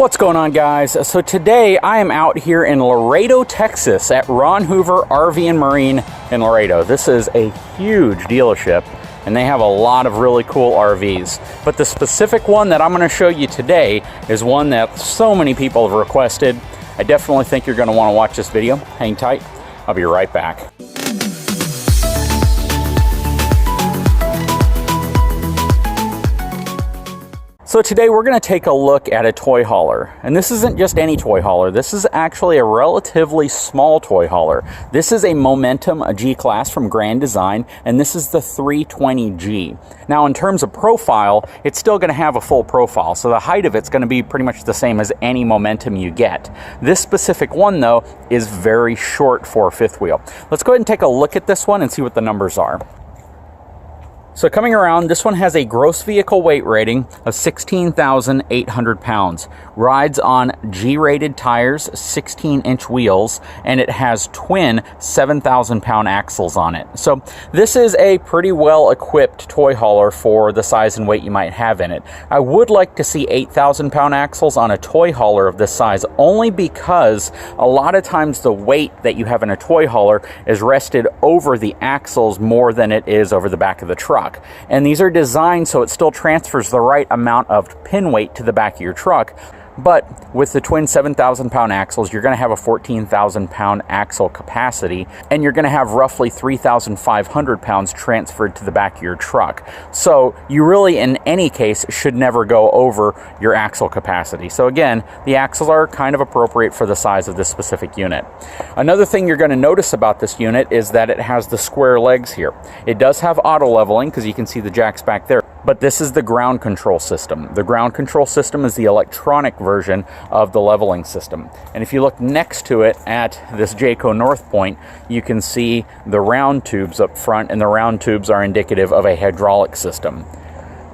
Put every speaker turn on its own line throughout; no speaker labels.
What's going on, guys? So today I am out here in Laredo, Texas at Ron Hoover RV and Marine in Laredo. This is a huge dealership and they have a lot of really cool RVs. But the specific one that I'm going to show you today is one that so many people have requested. I definitely think you're going to want to watch this video. Hang tight. I'll be right back. So today we're going to take a look at a toy hauler, and this isn't just any toy hauler. This is actually a relatively small toy hauler. This is a Momentum, a G-Class from Grand Design, and this is the 320G. Now in terms of profile, it's still going to have a full profile, so the height of it's going to be pretty much the same as any Momentum you get. This specific one though is very short for fifth wheel. Let's go ahead and take a look at this one and see what the numbers are. So coming around, this one has a gross vehicle weight rating of 16,800 pounds. Rides on G-rated tires, 16-inch wheels, and it has twin 7,000-pound axles on it. So this is a pretty well-equipped toy hauler for the size and weight you might have in it. I would like to see 8,000-pound axles on a toy hauler of this size, only because a lot of times the weight that you have in a toy hauler is rested over the axles more than it is over the back of the truck. And these are designed so it still transfers the right amount of pin weight to the back of your truck. But with the twin 7,000-pound axles, you're going to have a 14,000-pound axle capacity, and you're going to have roughly 3,500 pounds transferred to the back of your truck. So you really, in any case, should never go over your axle capacity. So again, the axles are kind of appropriate for the size of this specific unit. Another thing you're going to notice about this unit is that it has the square legs here. It does have auto leveling, because you can see the jacks back there. But this is the ground control system. The ground control system is the electronic version of the leveling system. And if you look next to it at this Jayco North Point, you can see the round tubes up front, and the round tubes are indicative of a hydraulic system.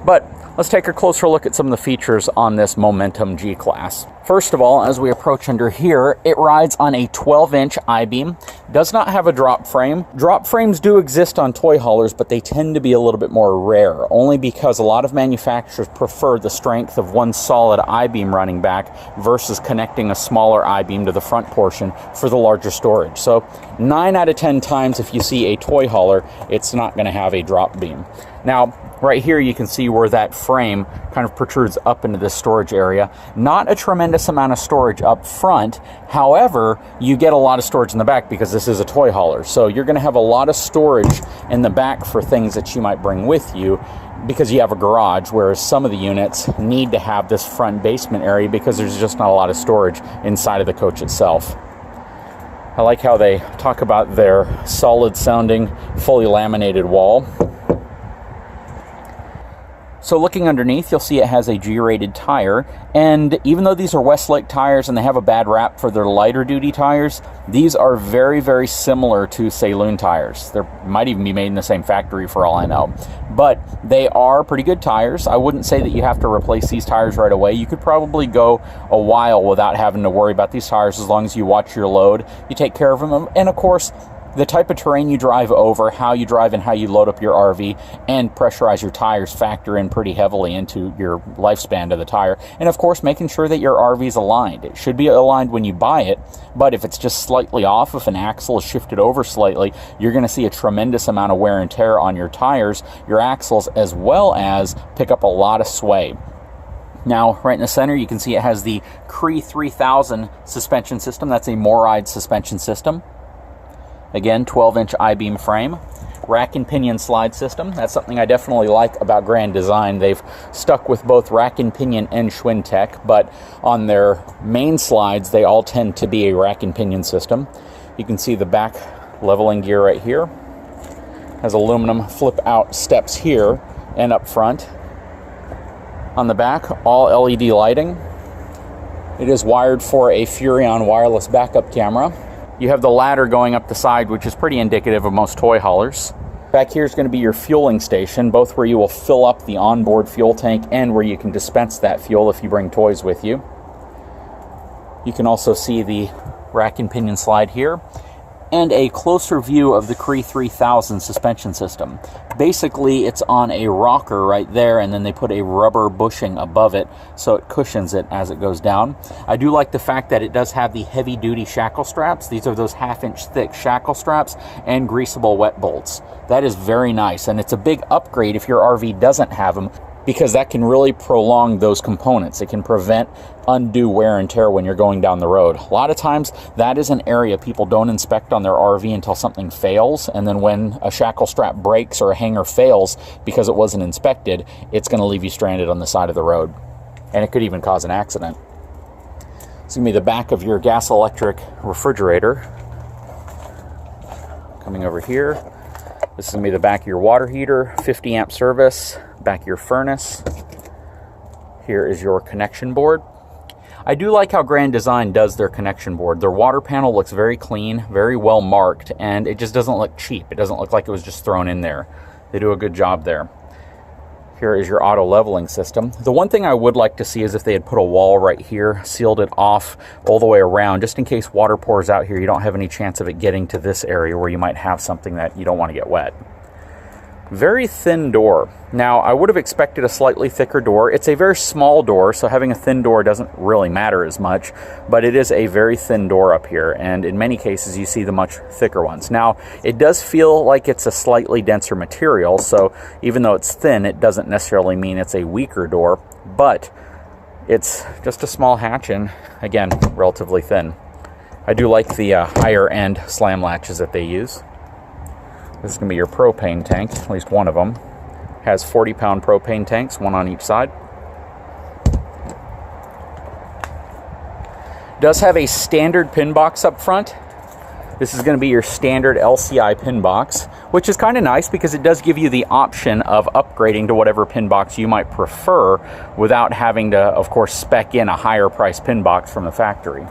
But let's take a closer look at some of the features on this Momentum G-Class. First of all, as we approach under here, it rides on a 12-inch I-beam. Does not have a drop frame. Drop frames do exist on toy haulers, but they tend to be a little bit more rare, only because a lot of manufacturers prefer the strength of one solid I-beam running back versus connecting a smaller I-beam to the front portion for the larger storage. So 9 out of 10 times if you see a toy hauler, it's not going to have a drop beam. Now, right here you can see where that frame kind of protrudes up into this storage area. Not a tremendous amount of storage up front. However, you get a lot of storage in the back because this is a toy hauler. So you're going to have a lot of storage in the back for things that you might bring with you because you have a garage, whereas some of the units need to have this front basement area because there's just not a lot of storage inside of the coach itself. I like how they talk about their solid sounding, fully laminated wall. So looking underneath, you'll see it has a G-rated tire, and even though these are Westlake tires and they have a bad rap for their lighter duty tires, these are very, very similar to Saloon tires. They might even be made in the same factory for all I know. But they are pretty good tires. I wouldn't say that you have to replace these tires right away. You could probably go a while without having to worry about these tires as long as you watch your load, you take care of them, and of course, the type of terrain you drive over, how you drive and how you load up your RV, and pressurize your tires factor in pretty heavily into your lifespan of the tire. And of course, making sure that your RV is aligned. It should be aligned when you buy it, but if it's just slightly off, if an axle is shifted over slightly, you're going to see a tremendous amount of wear and tear on your tires, your axles, as well as pick up a lot of sway. Now, right in the center, you can see it has the Cree 3000 suspension system. That's a MORryde suspension system. Again, 12-inch I-beam frame. Rack and pinion slide system. That's something I definitely like about Grand Design. They've stuck with both rack and pinion and Schwinn tech, but on their main slides, they all tend to be a rack and pinion system. You can see the back leveling gear right here. Has aluminum flip-out steps here and up front. On the back, all LED lighting. It is wired for a Furrion wireless backup camera. You have the ladder going up the side, which is pretty indicative of most toy haulers. Back here is going to be your fueling station, both where you will fill up the onboard fuel tank and where you can dispense that fuel if you bring toys with you. You can also see the rack and pinion slide here. and a closer view of the Cree 3000 suspension system. Basically, it's on a rocker right there, and then they put a rubber bushing above it so it cushions it as it goes down. I do like the fact that it does have the heavy-duty shackle straps. These are those half-inch thick shackle straps and greasable wet bolts. That is very nice, and it's a big upgrade if your RV doesn't have them, because that can really prolong those components. It can prevent undue wear and tear when you're going down the road. A lot of times that is an area people don't inspect on their RV until something fails, and then when a shackle strap breaks or a hanger fails because it wasn't inspected, it's going to leave you stranded on the side of the road, and it could even cause an accident. It's going to be the back of your gas electric refrigerator. Coming over here, this is going to be the back of your water heater, 50 amp service, back of your furnace. Here is your connection board. I do like how Grand Design does their connection board. Their water panel looks very clean, very well marked, and it just doesn't look cheap. It doesn't look like it was just thrown in there. They do a good job there. Here is your auto leveling system. The one thing I would like to see is if they had put a wall right here, sealed it off all the way around, just in case water pours out here, you don't have any chance of it getting to this area where you might have something that you don't want to get wet. Very thin door. Now, I would have expected a slightly thicker door. It's a very small door, so having a thin door doesn't really matter as much, but it is a very thin door up here, and in many cases you see the much thicker ones. Now, it does feel like it's a slightly denser material, so even though it's thin, it doesn't necessarily mean it's a weaker door, but it's just a small hatch and, again, relatively thin. I do like the higher end slam latches that they use. This is going to be your propane tank, at least one of them. Has 40-pound propane tanks, one on each side. Does have a standard pin box up front. This is going to be your standard LCI pin box, which is kind of nice because it does give you the option of upgrading to whatever pin box you might prefer without having to, of course, spec in a higher price pin box from the factory.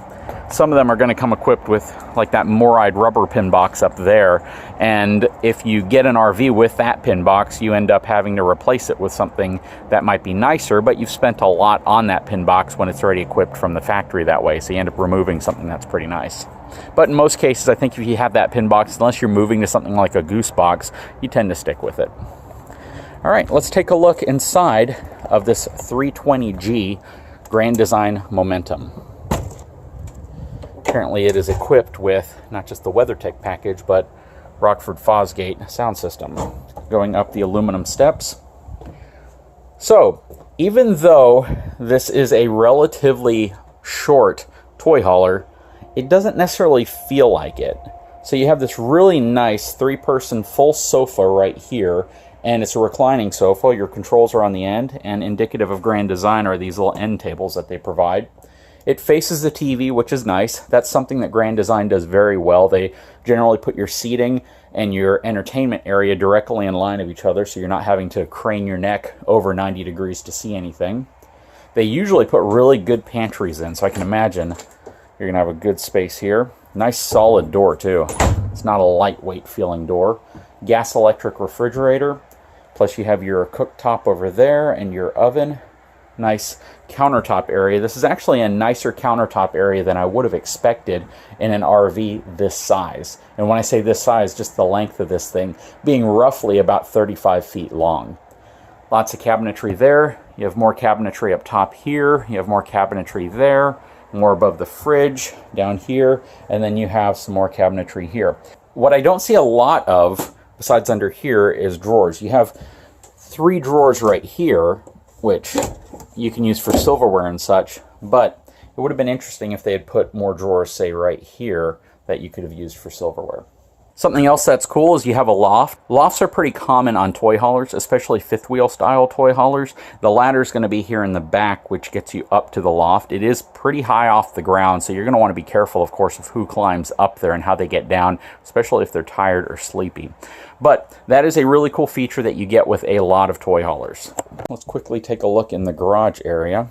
Some of them are going to come equipped with like that Moride rubber pin box up there, and if you get an RV with that pin box, you end up having to replace it with something that might be nicer, but you've spent a lot on that pin box when it's already equipped from the factory that way, so you end up removing something that's pretty nice. But in most cases, I think if you have that pin box, unless you're moving to something like a goose box, you tend to stick with it. All right, let's take a look inside of this 320G Grand Design Momentum. Apparently it is equipped with not just the WeatherTech package, but Rockford Fosgate sound system. Going up the aluminum steps. So, even though this is a relatively short toy hauler, it doesn't necessarily feel like it. So you have this really nice 3-person full sofa right here, and it's a reclining sofa. Your controls are on the end, and indicative of Grand Design are these little end tables that they provide. It faces the TV, which is nice. That's something that Grand Design does very well. They generally put your seating and your entertainment area directly in line of each other, so you're not having to crane your neck over 90 degrees to see anything. They usually put really good pantries in, so I can imagine you're going to have a good space here. Nice solid door, too. It's not a lightweight feeling door. Gas electric refrigerator, plus you have your cooktop over there and your oven. Nice countertop area. This is actually a nicer countertop area than I would have expected in an RV this size. And when I say this size, just the length of this thing being roughly about 35 feet long. Lots of cabinetry there. You have more cabinetry up top here. You have more cabinetry there. More above the fridge down here. And then you have some more cabinetry here. What I don't see a lot of, besides under here, is drawers. You have 3 drawers right here, which you can use for silverware and such, but it would have been interesting if they had put more drawers, say, right here that you could have used for silverware. Something else that's cool is you have a loft. Lofts are pretty common on toy haulers, especially fifth wheel style toy haulers. The ladder is going to be here in the back, which gets you up to the loft. It is pretty high off the ground, so you're going to want to be careful, of course, of who climbs up there and how they get down, especially if they're tired or sleepy. But that is a really cool feature that you get with a lot of toy haulers. Let's quickly take a look in the garage area.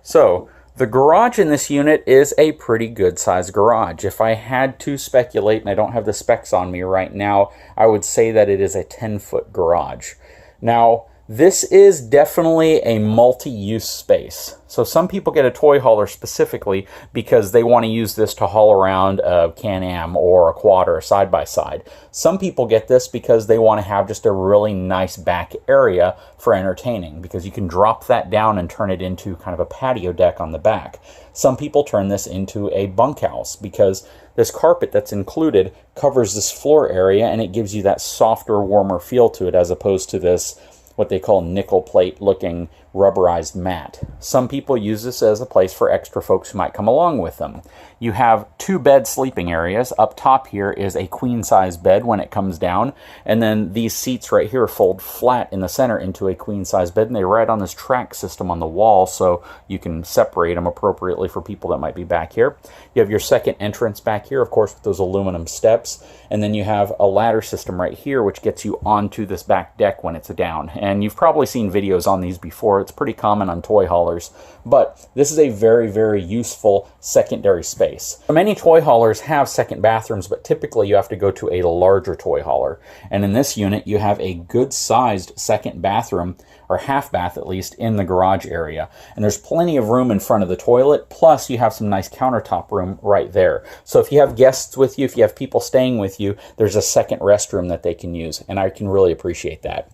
So, the garage in this unit is a pretty good sized garage. If I had to speculate, and I don't have the specs on me right now, I would say that it is a 10-foot garage. Now, This is definitely a multi-use space. So some people get a toy hauler specifically because they want to use this to haul around a Can-Am or a quad or a side-by-side. Some people get this because they want to have just a really nice back area for entertaining, because you can drop that down and turn it into kind of a patio deck on the back. Some people turn this into a bunkhouse because this carpet that's included covers this floor area and it gives you that softer, warmer feel to it, as opposed to this what they call nickel plate looking rubberized mat. Some people use this as a place for extra folks who might come along with them. You have 2 bed sleeping areas. Up top here is a queen size bed when it comes down, and then these seats right here fold flat in the center into a queen size bed, and they ride on this track system on the wall so you can separate them appropriately for people that might be back here. You have your second entrance back here, of course, with those aluminum steps, and then you have a ladder system right here which gets you onto this back deck when it's down. And you've probably seen videos on these before. It's pretty common on toy haulers, but this is a very, very useful secondary space. Many toy haulers have second bathrooms, but typically you have to go to a larger toy hauler. And in this unit, you have a good-sized second bathroom, or half bath at least, in the garage area. And there's plenty of room in front of the toilet, plus you have some nice countertop room right there. So if you have guests with you, if you have people staying with you, there's a second restroom that they can use, and I can really appreciate that.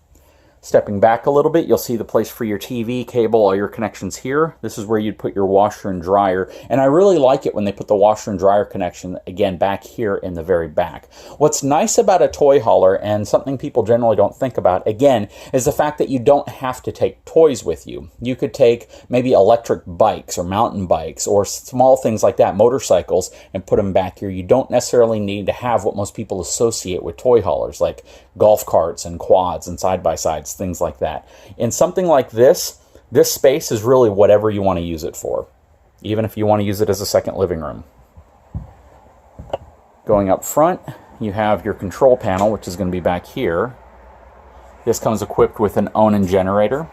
Stepping back a little bit, you'll see the place for your TV, cable, all your connections here. This is where you'd put your washer and dryer. And I really like it when they put the washer and dryer connection, again, back here in the very back. What's nice about a toy hauler, and something people generally don't think about, again, is the fact that you don't have to take toys with you. You could take maybe electric bikes or mountain bikes or small things like that, motorcycles, and put them back here. You don't necessarily need to have what most people associate with toy haulers, like golf carts and quads and side-by-sides, things like that. In something like this, this space is really whatever you want to use it for, even if you want to use it as a second living room. Going up front, you have your control panel, which is going to be back here. This comes equipped with an Onan generator.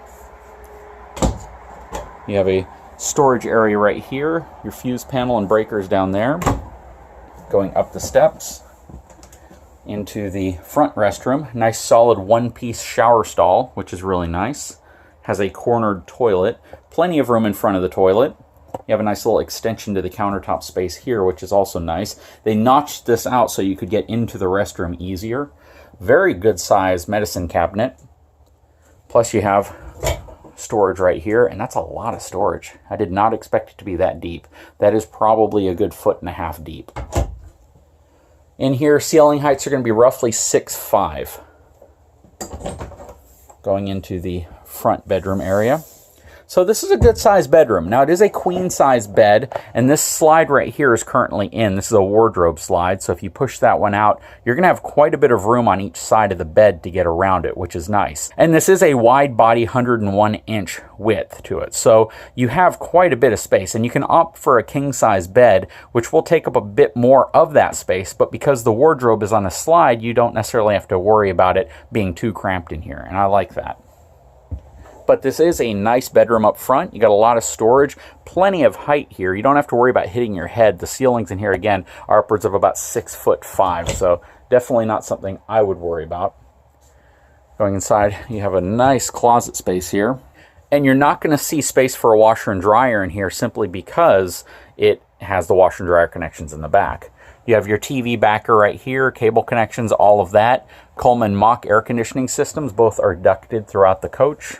You have a storage area right here, your fuse panel and breakers down there. Going up the steps into the front restroom. Nice solid one-piece shower stall, which is really nice. Has a cornered toilet. Plenty of room in front of the toilet. You have a nice little extension to the countertop space here, which is also nice. They notched this out so you could get into the restroom easier. Very good size medicine cabinet. Plus you have storage right here, and that's a lot of storage. I did not expect it to be that deep. That is probably a good 1.5 feet deep. In here, ceiling heights are going to be roughly 6'5". Going into the front bedroom area. So this is a good sized bedroom. Now it is a queen size bed, and this slide right here is currently in. This is a wardrobe slide, so if you push that one out, you're going to have quite a bit of room on each side of the bed to get around it, which is nice. And this is a wide body 101-inch width to it, so you have quite a bit of space, and you can opt for a king size bed, which will take up a bit more of that space, but because the wardrobe is on a slide, you don't necessarily have to worry about it being too cramped in here, and I like that. But this is a nice bedroom up front. You got a lot of storage, plenty of height here. You don't have to worry about hitting your head. The ceilings in here, again, are upwards of about 6'5", so definitely not something I would worry about. Going inside, you have a nice closet space here. And you're not going to see space for a washer and dryer in here simply because it has the washer and dryer connections in the back. You have your TV backer right here, cable connections, all of that. Coleman Mach air conditioning systems, both are ducted throughout the coach.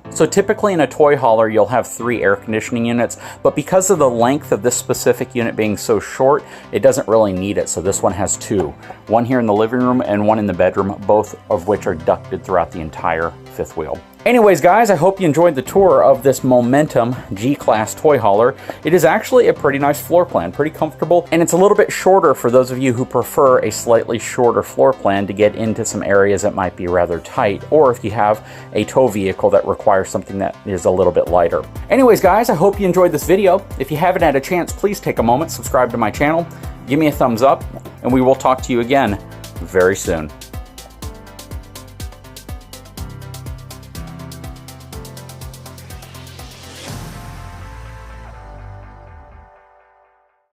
So typically in a toy hauler, you'll have 3 air conditioning units, but because of the length of this specific unit being so short, it doesn't really need it. So this one has 2. One here in the living room and one in the bedroom, both of which are ducted throughout the entire fifth wheel. Anyways, guys, I hope you enjoyed the tour of this Momentum G-Class toy hauler. It is actually a pretty nice floor plan, pretty comfortable, and it's a little bit shorter for those of you who prefer a slightly shorter floor plan to get into some areas that might be rather tight, or if you have a tow vehicle that requires something that is a little bit lighter. Anyways, guys, I hope you enjoyed this video. If you haven't had a chance, please take a moment, subscribe to my channel, give me a thumbs up, and we will talk to you again very soon.